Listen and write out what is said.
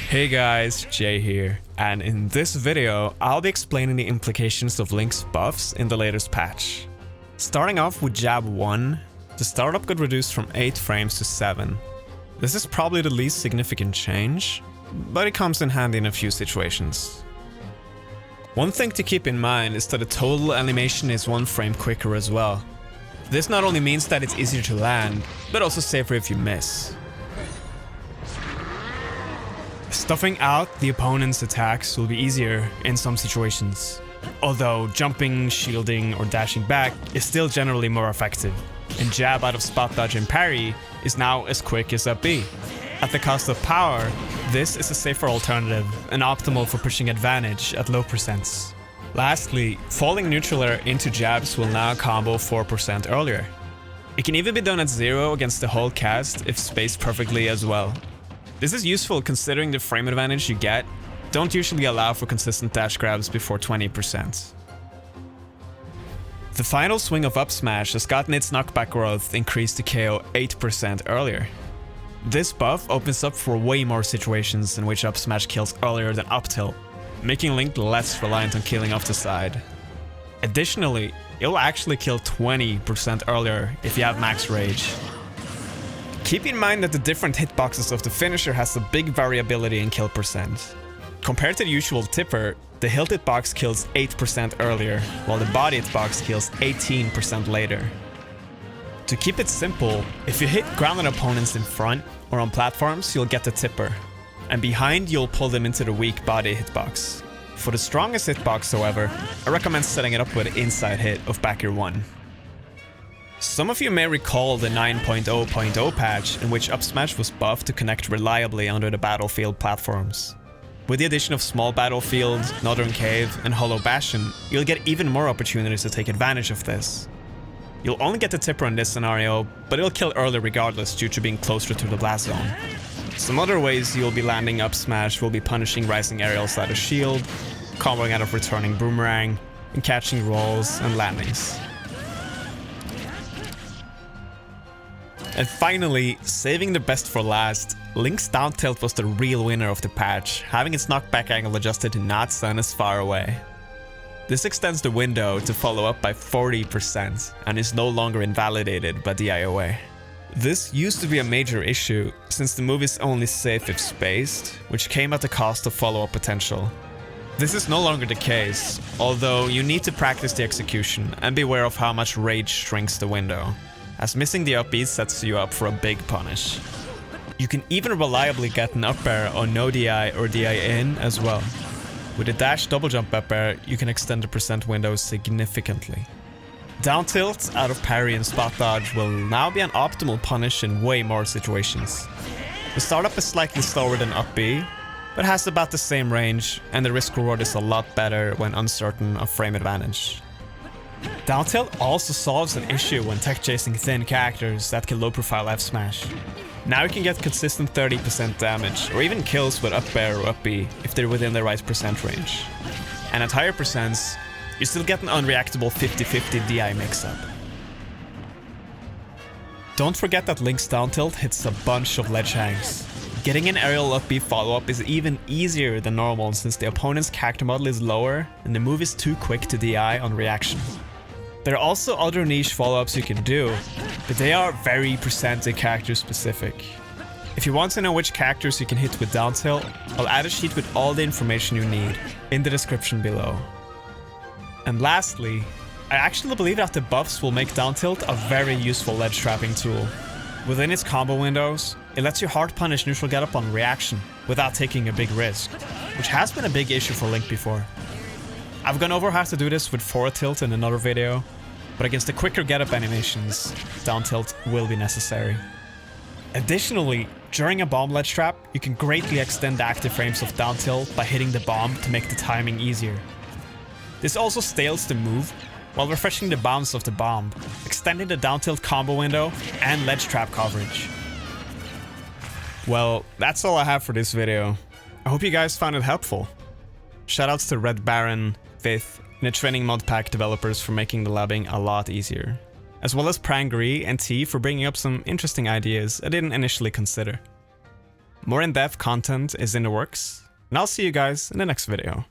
Hey guys, Jay here, and in this video, I'll be explaining the implications of Link's buffs in the latest patch. Starting off with Jab 1, the startup got reduced from 8 frames to 7. This is probably the least significant change, but it comes in handy in a few situations. One thing to keep in mind is that the total animation is 1 frame quicker as well. This not only means that it's easier to land, but also safer if you miss. Stuffing out the opponent's attacks will be easier in some situations, although jumping, shielding, or dashing back is still generally more effective, and jab out of spot dodge and parry is now as quick as up B. At the cost of power, this is a safer alternative and optimal for pushing advantage at low percents. Lastly, falling neutral air into jabs will now combo 4% earlier. It can even be done at 0 against the whole cast if spaced perfectly as well. This is useful considering the frame advantage you get don't usually allow for consistent dash grabs before 20%. The final swing of Upsmash has gotten its knockback growth increased to KO 8% earlier. This buff opens up for way more situations in which Upsmash kills earlier than Uptilt, making Link less reliant on killing off the side. Additionally, it will actually kill 20% earlier if you have max rage. Keep in mind that the different hitboxes of the finisher has a big variability in kill percent. Compared to the usual tipper, the hilt hitbox kills 8% earlier, while the body hitbox kills 18% later. To keep it simple, if you hit grounded opponents in front or on platforms, you'll get the tipper, and behind you'll pull them into the weak body hitbox. For the strongest hitbox, however, I recommend setting it up with an inside hit of backer 1. Some of you may recall the 9.0.0 patch in which Upsmash was buffed to connect reliably under the battlefield platforms. With the addition of Small Battlefield, Northern Cave, and Hollow Bastion, you'll get even more opportunities to take advantage of this. You'll only get the tipper in this scenario, but it'll kill early regardless due to being closer to the blast zone. Some other ways you'll be landing Upsmash will be punishing rising aerials out of shield, comboing out of returning boomerang, and catching rolls and landings. And finally, saving the best for last, Link's down tilt was the real winner of the patch, having its knockback angle adjusted to not stand as far away. This extends the window to follow up by 40% and is no longer invalidated by the IOA. This used to be a major issue since the move is only safe if spaced, which came at the cost of follow-up potential. This is no longer the case, although you need to practice the execution and beware of how much rage shrinks the window, as missing the up B sets you up for a big punish. You can even reliably get an up air on no DI or DI in as well. With a dash double jump up air, you can extend the percent window significantly. Down tilt out of parry and spot dodge will now be an optimal punish in way more situations. The startup is slightly slower than up B, but has about the same range, and the risk reward is a lot better when uncertain of frame advantage. Down tilt also solves an issue when tech chasing thin characters that can low profile F smash. Now you can get consistent 30% damage, or even kills with up air or up B if they're within the right percent range. And at higher percents, you still get an unreactable 50-50 DI mix-up. Don't forget that Link's down tilt hits a bunch of ledgehangs. Getting an aerial up B follow-up is even easier than normal since the opponent's character model is lower and the move is too quick to DI on reaction. There are also other niche follow-ups you can do, but they are very percent and character specific. If you want to know which characters you can hit with down tilt, I'll add a sheet with all the information you need in the description below. And lastly, I actually believe that the buffs will make down tilt a very useful ledge trapping tool. Within its combo windows, it lets you hard punish neutral get up on reaction without taking a big risk, which has been a big issue for Link before. I've gone over how to do this with forward tilt in another video, but against the quicker get up animations, down tilt will be necessary. Additionally, during a bomb ledge trap, you can greatly extend the active frames of down tilt by hitting the bomb to make the timing easier. This also stales the move while refreshing the bounce of the bomb, extending the down tilt combo window and ledge trap coverage. Well, that's all I have for this video. I hope you guys found it helpful. Shoutouts to Red Baron, Faith, and the Training Mod Pack developers for making the labbing a lot easier, as well as Prangri and T for bringing up some interesting ideas I didn't initially consider. More in-depth content is in the works, and I'll see you guys in the next video.